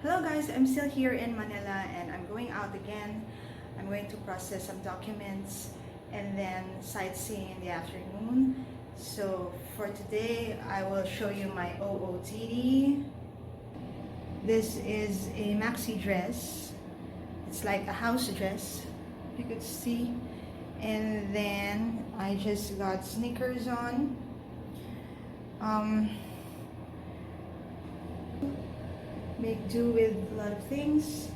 Hello guys, I'm still here in Manila and I'm going out again. I'm going to process some documents and then sightseeing in the afternoon. So for today, I will show you my OOTD. This is a maxi dress. It's like a house dress, you could see. And then I just got sneakers on. Make do with a lot of things.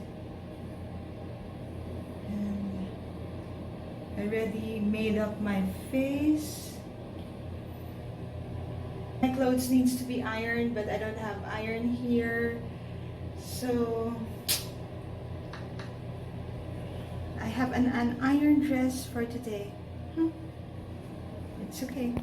And I already made up my face. My clothes needs to be ironed, but I don't have iron here. So I have an iron dress for today. It's okay.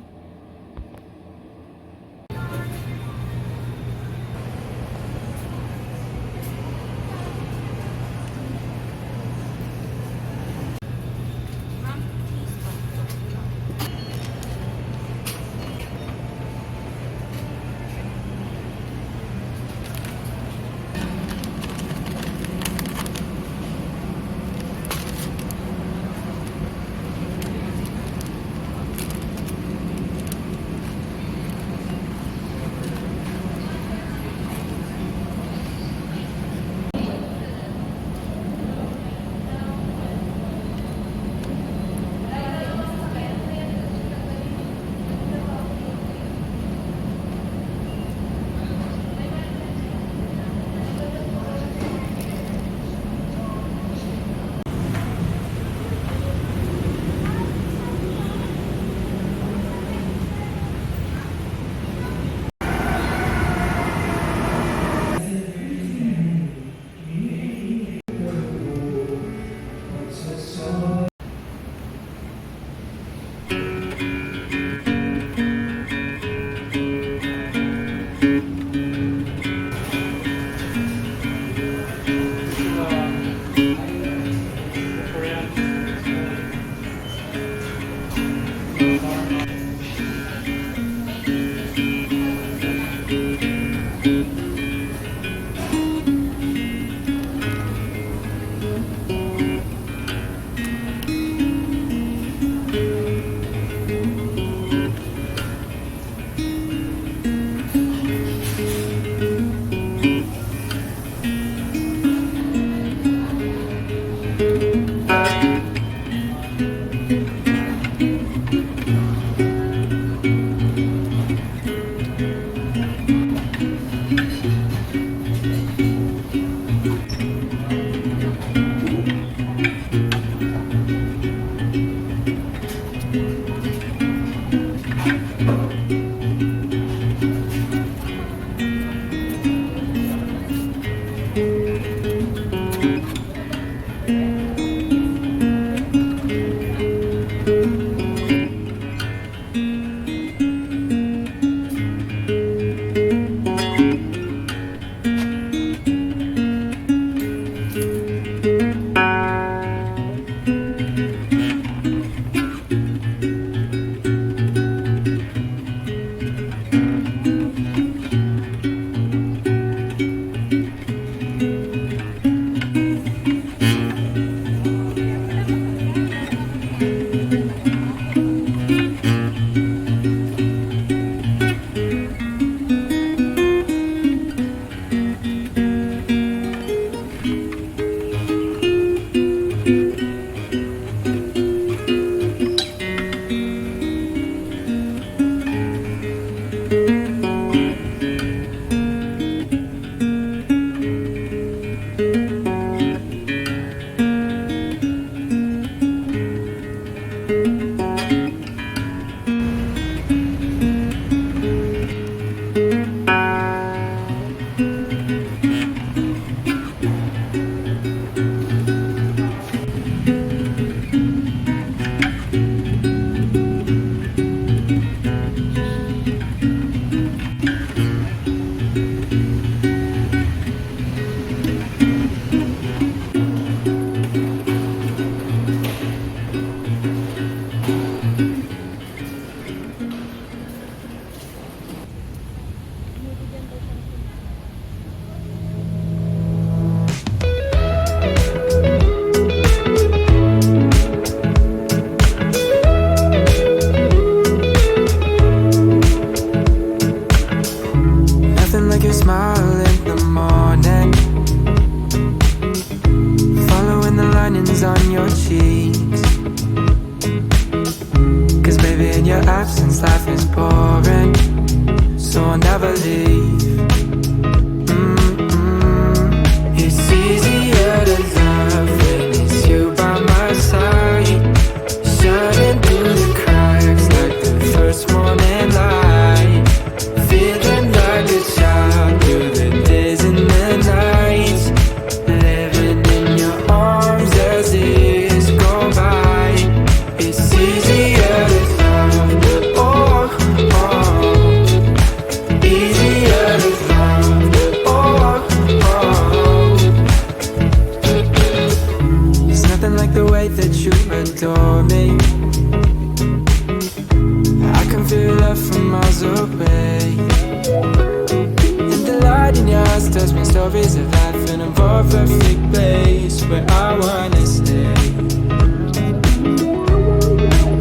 Stories of life in a more perfect place where I wanna stay.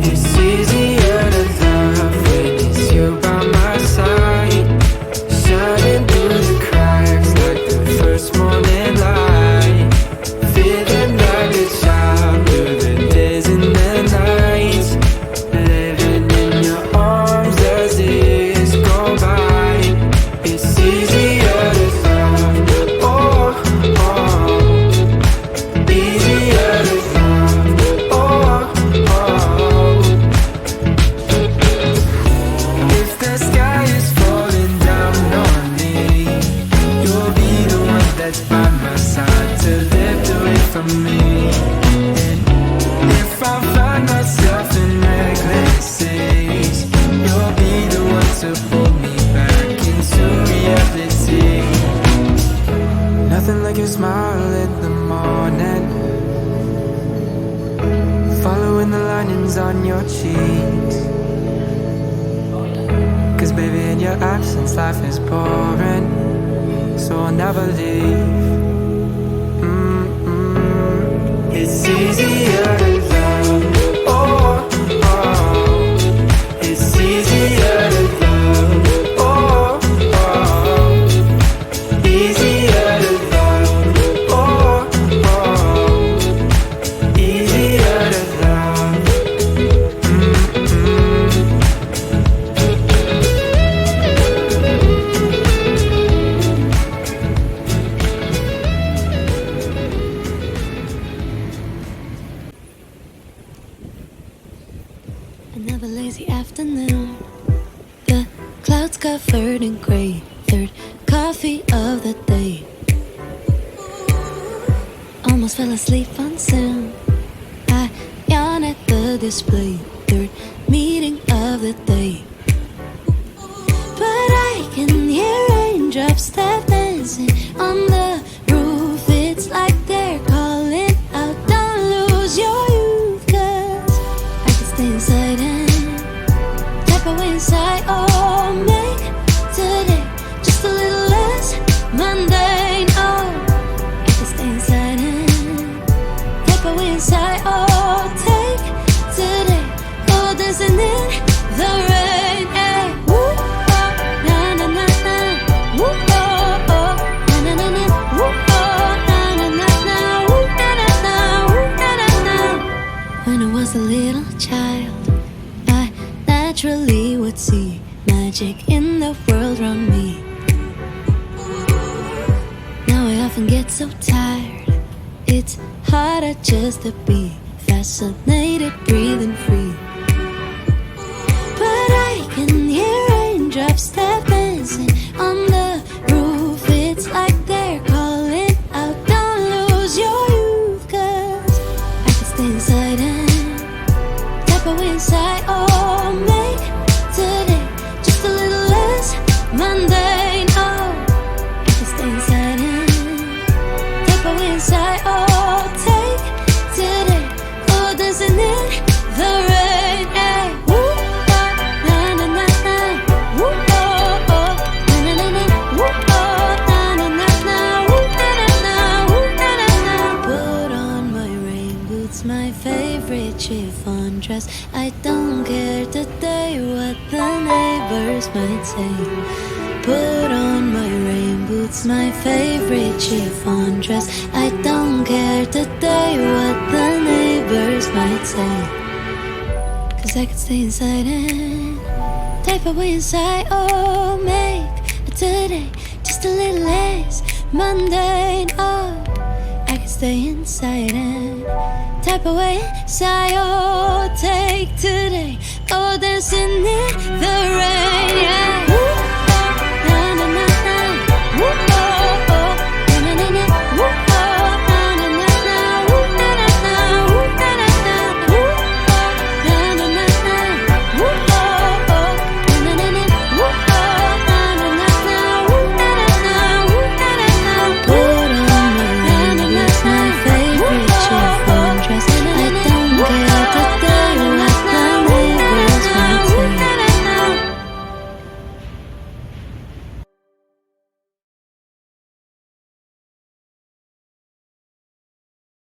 It's easier to love when it's you by my side, shining through the cracks like the first morning light, feeling like a child through the days and the nights, living in your arms as years go by. It's easier to love, oh, oh, easier to love, oh, oh. If the sky is falling down on me, you'll be the one that's by my side to lift away from me. And if I find myself in reckless days, you'll be the one to pull me back into reality. Nothing like your smile in the morning, following the linings on your cheeks. Cause baby, in your absence life is boring, so I'll never leave. It's easier to love, oh, oh. It's easier to love, oh, oh. Easier to love, oh, oh. Easier to love. Another lazy afternoon, the clouds covered in gray, third coffee of the day. Almost fell asleep on Zoom, I yawn at the display, third meeting of the day. But I can hear raindrops tap dancing on the roof. It's like they're calling out, don't lose your youth, 'cause I can stay inside and tap away inside. Oh, make today just a little less mundane. Oh, I can stay inside and tap away inside. Oh, take today, oh, dancing in the rain. Yeah. Woo, oh, na na na na. Woo, oh, oh, na na na na. Woo, oh, na na na na. Woo, na na na. Woo, na na na. When I was a little child, I naturally would see magic in the world around me. Now I often get so tired, it's harder just to be fascinated, breathing free. But I can hear raindrops tap dancing on the roof. It's like they're calling out, don't lose your youth, 'cause I can stay inside and tap away inside. Oh, make today just a little less mundane. Oh, I can stay inside and tap away inside. Oh, take today, oh, dancing in the rain. Yeah. Woo, oh, na na na na. Woo, oh, oh, na na na na. Woo, oh, na na na na. Woo, na na na. Woo, na na na. Put on my rain boots, my favorite chiffon dress. I don't care today what the neighbors might say. Put on my rain boots, my favorite chiffon dress. I don't care today what the neighbors might say. 'Cause I could stay inside and type away inside. Oh, make today just a little less mundane. Oh, I can stay inside and type away inside. Oh, take today, go dancing in the rain. Yeah.